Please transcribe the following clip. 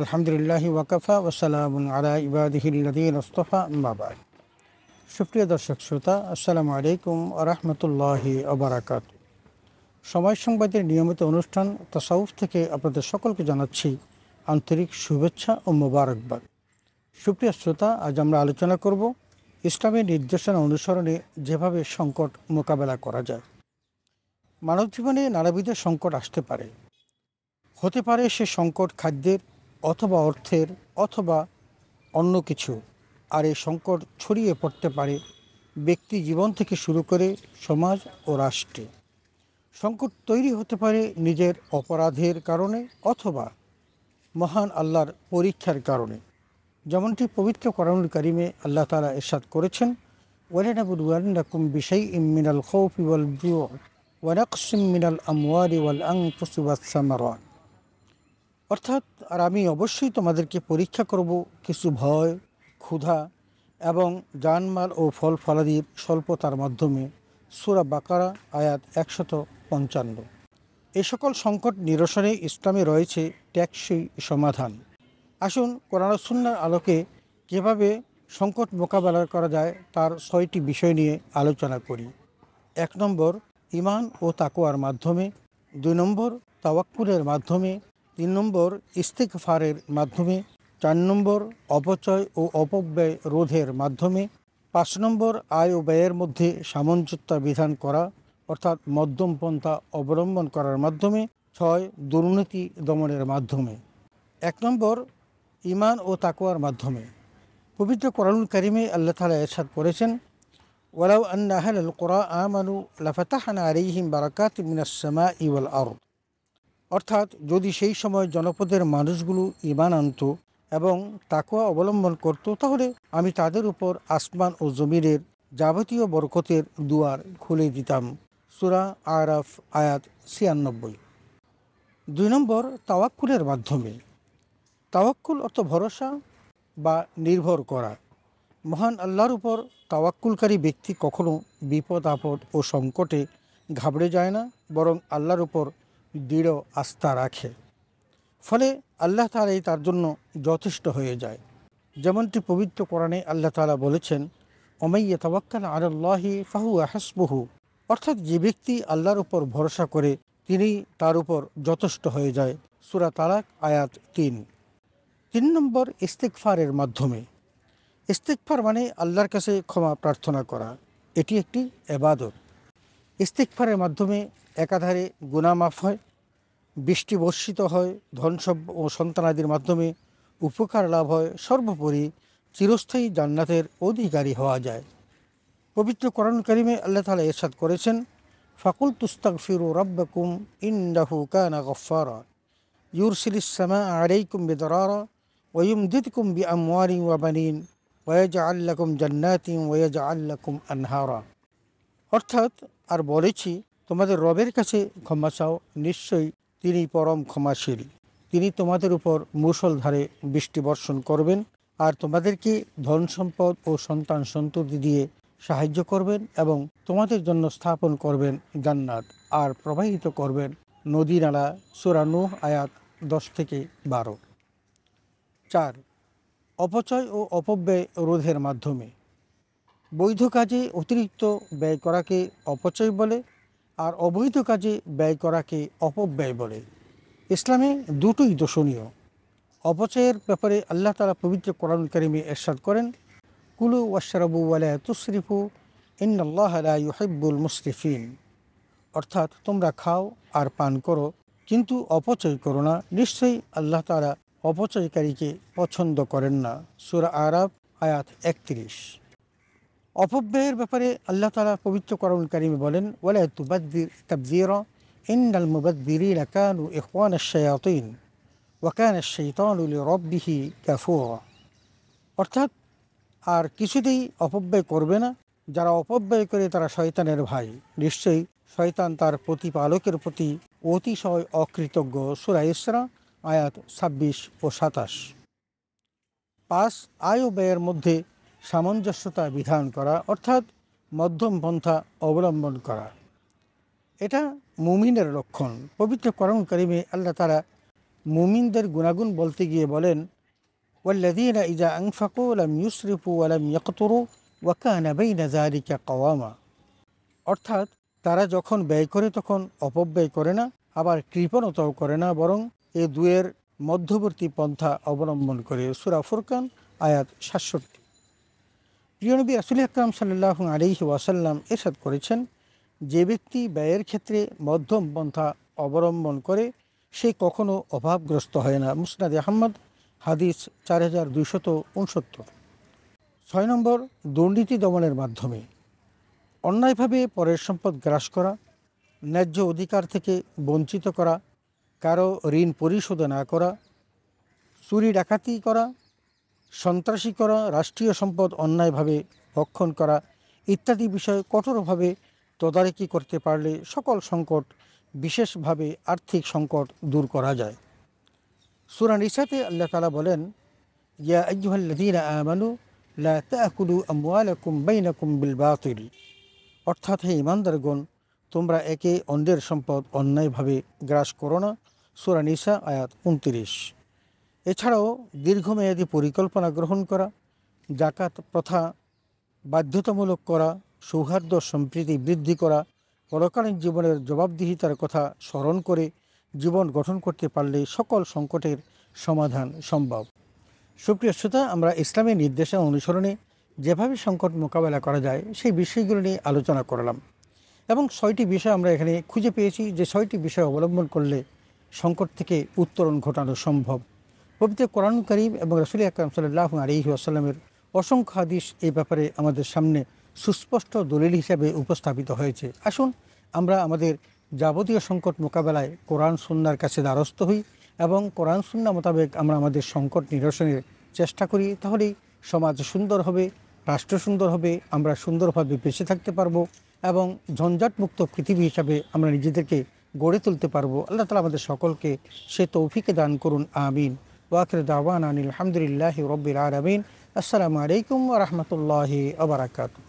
আলহামদুলিল্লাহি ওয়াকাফা ওয়াসালামুন আলা ইবাদিহিল্লাযীনা ইসতাফা আম্মা বা'দ। সুপ্রিয় দর্শক শ্রোতা, আসসালামু আলাইকুম ওয়া রাহমাতুল্লাহি ওয়া বারাকাতুহু। সময় সংবাদের নিয়মিত অনুষ্ঠান তাসাউফ থেকে আপনাদের সকলকে জানাচ্ছি আন্তরিক শুভেচ্ছা ও মোবারকবাদ। সুপ্রিয় শ্রোতা, আজ আমরা আলোচনা করব ইসলামের নির্দেশনা অনুসরণে যেভাবে সংকট মোকাবেলা করা যায়। মানব জীবনে নানাবিধ সংকট আসতে পারে। হতে পারে সে সংকট খাদ্যের, অথবা অর্থের, অথবা অন্য কিছু। আর এই সংকট ছড়িয়ে পড়তে পারে ব্যক্তি জীবন থেকে শুরু করে সমাজ ও রাষ্ট্রে। সংকট তৈরি হতে পারে নিজের অপরাধের কারণে অথবা মহান আল্লাহর পরীক্ষার কারণে। যেমনটি পবিত্র কোরআনুল কারিমে আল্লাহ তাআলা ইরশাদ করেছেন, ওয়ালানাবলুওয়ান্নাকুম বিশাইইম মিনাল খাউফি ওয়াল জুউ ওয়া নাকসিম মিনাল আমওয়ালি ওয়াল আনফুসি ওয়াস সামারাত। অর্থাৎ, আর আমি অবশ্যই তোমাদেরকে পরীক্ষা করব কিছু ভয়, ক্ষুধা এবং জানমাল ও ফল ফলাদির স্বল্পতার মাধ্যমে। সূরা বাকারা আয়াত 155। এই সকল সংকট নিরসনে ইসলামে রয়েছে টেকসই সমাধান। আসুন কোরআন ও সুন্নাহর আলোকে কীভাবে সংকট মোকাবেলা করা যায় তার 6টি বিষয় নিয়ে আলোচনা করি। 1 নম্বর, ঈমান ও তাকওয়ার মাধ্যমে। 2 নম্বর, তাওয়াক্কুলের মাধ্যমে। 3 নম্বর, ইস্তিগফারের মাধ্যমে। 4 নম্বর, অপচয় ও অপব্যয় রোধের মাধ্যমে। 5 নম্বর, আয় ও ব্যয়ের মধ্যে সামঞ্জস্য বিধান করা, অর্থাৎ মধ্যম পন্থা অবলম্বন করার মাধ্যমে। 6, দুর্নীতি দমনের মাধ্যমে। 1 নম্বর, ঈমান ও তাকওয়ার মাধ্যমে। পবিত্র কোরআনুল কারিমে আল্লাহ তাআলা ইরশাদ করেছেন, ওয়ালাউ আন্না আহলাল কুরা আমানু লাফাতাহনা আলাইহিম বারাকাতিম মিনাস সামাই ওয়াল আরদ। অর্থাৎ, যদি সেই সময় জনপদের মানুষগুলো ঈমান আনত এবং তাকওয়া অবলম্বন করত, তাহলে আমি তাদের উপর আসমান ও জমিনের যাবতীয় বরকতের দুয়ার খুলে দিতাম। সূরা আরাফ আয়াত 96। 2 নম্বর, তাওয়াক্কুলের মাধ্যমে। তাওয়াক্কুল অর্থ ভরসা বা নির্ভর করা। মহান আল্লাহর উপর তাওয়াক্কুলকারী ব্যক্তি কখনো বিপদ আপদ ও সংকটে ঘাবড়ে যায় না, বরং আল্লাহর উপর দৃঢ় আস্থা রাখে। ফলে আল্লাহ তাআলাই তার জন্য যথেষ্ট হয়ে যায়। যেমনটি পবিত্র কোরআনে আল্লাহ তাআলা বলেছেন, ওমাই ইয়াতাওয়াক্কাল আলাল্লাহি ফাহুয়া হাসবুহু। অর্থাৎ, যে ব্যক্তি আল্লাহর উপর ভরসা করে তিনি তার উপর যথেষ্ট হয়ে যায়। সূরা তালাক আয়াত 3। 3 নম্বর, ইস্তিগফারের মাধ্যমে। ইস্তিগফার মানে আল্লাহর কাছে ক্ষমা প্রার্থনা করা। এটি একটি ইবাদত। ইস্তিগফারের মাধ্যমে একাধারে গুনাহ মাফ হয়, বৃষ্টি বর্ষিত হয়, ধন ও সন্তানাদির মাধ্যমে উপকার লাভ হয়, সর্বোপরি চিরস্থায়ী জান্নাতের অধিকারী হওয়া যায়। পবিত্র কোরআনুল কারিমে আল্লাহ তাআলা ইরশাদ করেছেন, ফাকুল তুস্তাগফিরু রাব্বাকুম ইন্নাহু কানা গফফারা ইউরসিলিস সামাআ আলাইকুম বিদরারা ওয়া ইউমদিদকুম বিআমওয়ালিন ওয়া বানিন ওয়া ইয়াজআল লাকুম জান্নাতিন ওয়া ইয়াজআল লাকুম আনহারা। অর্থাৎ, আর বলেছি, তোমাদের রবের কাছে ক্ষমা চাও, নিশ্চয়ই তিনি পরম ক্ষমাশীল। তিনি তোমাদের উপর মুষলধারে বৃষ্টি বর্ষণ করবেন, আর তোমাদেরকে ধন সম্পদ ও সন্তান সন্ততি দিয়ে সাহায্য করবেন, এবং তোমাদের জন্য স্থাপন করবেন জান্নাত, আর প্রবাহিত করবেন নদী নালা। সূরা নূহ আয়াত 10 থেকে 12। 4, অপচয় ও অপব্যয় রোধের মাধ্যমে। বৈধ কাজে অতিরিক্ত ব্যয় করাকে অপচয় বলে, আর অবৈধ কাজে ব্যয় করাকে অপব্যয় বলে। ইসলামে দুটোই দোষণীয়। অপচয়ের ব্যাপারে আল্লাহ তাআলা পবিত্র কোরআনুল কারিমে ইরশাদ করেন, কুলু ওয়াশরাবু ওয়ালা তুসরিফু ইন্নাল্লাহা লা ইউহিব্বুল মুসরিফিন। অর্থাৎ, তোমরা খাও আর পান করো, কিন্তু অপচয় করো না, নিশ্চয়ই আল্লাহ তাআলা অপচয়কারীকে পছন্দ করেন না। সূরা আরাফ আয়াত 31। অপব্যয়ের ব্যাপারে আল্লাহ তাআলা পবিত্র কোরআনুল কারিমে বলেন, ওয়ালা তুবাযযির তাবযীরা ইন্নাল মুবাযযিরিনা কানু ইখওয়ানাশ শায়াতিন ওয়া কানা আশ-শাইতানু লিরাব্বিহি কাফুরা। অর্থাৎ, আর কিছুতেই অপব্যয় করবে না। যারা অপব্যয় করে তারা শয়তানের ভাই, নিশ্চয়ই শয়তান তার প্রতিপালকের প্রতি অতিশয় অকৃতজ্ঞ। সূরা ইসরা আয়াত 26 ও 27। 5, আয় ও ব্যয়ের মধ্যে সামঞ্জস্যতা বিধান করা, অর্থাৎ মধ্যম পন্থা অবলম্বন করা। এটা মুমিনের লক্ষণ। পবিত্র কোরআন কারিমে আল্লাহ তাআলা মুমিনদের গুণাগুণ বলতে গিয়ে বলেন, ওয়াল্লাযীনা ইযা আনফাকু লাম ইউসরিফু ওয়া লাম ইয়াকতুরু ওয়া কানা বাইনা যালিকা কাওয়ামা। অর্থাৎ তারা যখন ব্যয় করে তখন অপব্যয় করে না, আবার কৃপণতাও করে না, বরং এ দুয়ের মধ্যবর্তী পন্থা অবলম্বন করে। সূরা ফুরকান আয়াত ৬৭। প্রিয় নবী রাসূল আকরাম সাল্লাল্লাহু আলাইহি ওয়াসাল্লাম ইরশাদ করেছেন, যে ব্যক্তি ব্যয়ের ক্ষেত্রে মধ্যম পন্থা অবলম্বন করে সে কখনো অভাবগ্রস্ত হয় না। মুসনাদে আহমদ হাদিস 4269। ৬ নম্বর, দুর্নীতি দমনের মাধ্যমে। অন্যায়ভাবে পরের সম্পদ গ্রাস করা, ন্যায্য অধিকার থেকে বঞ্চিত করা, কারো ঋণ পরিশোধ না করা, চুরি ডাকাতি করা, সন্ত্রাসী করা, রাষ্ট্রীয় সম্পদ অন্যায়ভাবে ভক্ষণ করা ইত্যাদি বিষয় কঠোরভাবে তদারকি করতে পারলে সকল সংকট, বিশেষভাবে আর্থিক সংকট দূর করা যায়। সূরা নিসাতে আল্লাহ তাআলা বলেন, ইয়া আইয়ুহাল্লাযীনা আমানু লা তাকুলু আমওয়ালাকুম বাইনাকুম বিল বাতিল। অর্থাৎ হে ঈমানদারগণ, তোমরা একে অন্যের সম্পদ অন্যায়ভাবে গ্রাস করো না। সূরা নিসা আয়াত ২৯। এছাড়াও দীর্ঘমেয়াদী পরিকল্পনা গ্রহণ করা, জাকাত প্রথা বাধ্যতামূলক করা, সৌহার্দ্য সম্প্রীতি বৃদ্ধি করা, পরকালীন জীবনের জবাবদিহিতার কথা স্মরণ করে জীবন গঠন করতে পারলে সকল সংকটের সমাধান সম্ভব। সুপ্রিয় শ্রোতা, আমরা ইসলামের নির্দেশনা অনুসরণে যেভাবে সংকট মোকাবেলা করা যায় সেই বিষয়গুলো নিয়ে আলোচনা করলাম, এবং ৬টি বিষয় আমরা এখানে খুঁজে পেয়েছি যে ৬টি বিষয় অবলম্বন করলে সংকট থেকে উত্তরণ ঘটানো সম্ভব। পবিত্র কোরআন কারীম এবং রাসূল আকরাম সাল্লাল্লাহু আলাইহি ওয়াসাল্লামের অসংখ্য হাদিস এই ব্যাপারে আমাদের সামনে সুস্পষ্ট দলিল হিসাবে উপস্থাপিত হয়েছে। আসুন আমরা আমাদের যাবতীয় সংকট মোকাবেলায় কোরআন সুন্নাহর কাছে দ্বারস্থ হই এবং কোরআন সুন্নাহ মোতাবেক আমরা আমাদের সংকট নিরসনের চেষ্টা করি। তাহলেই সমাজ সুন্দর হবে, রাষ্ট্র সুন্দর হবে, আমরা সুন্দরভাবে বেঁচে থাকতে পারবো এবং ঝঞ্ঝাটমুক্ত পৃথিবী হিসাবে আমরা নিজেদেরকে গড়ে তুলতে পারবো। আল্লাহ তাআলা আমাদের সকলকে সে তৌফিক দান করুন, আমিন। ওয়াখির দাওয়ানা আনিল হামদুলিল্লাহি রাব্বিল আলামিন। আসসালামু আলাইকুম ওয়া রাহমাতুল্লাহি ওয়া বারাকাতুহু।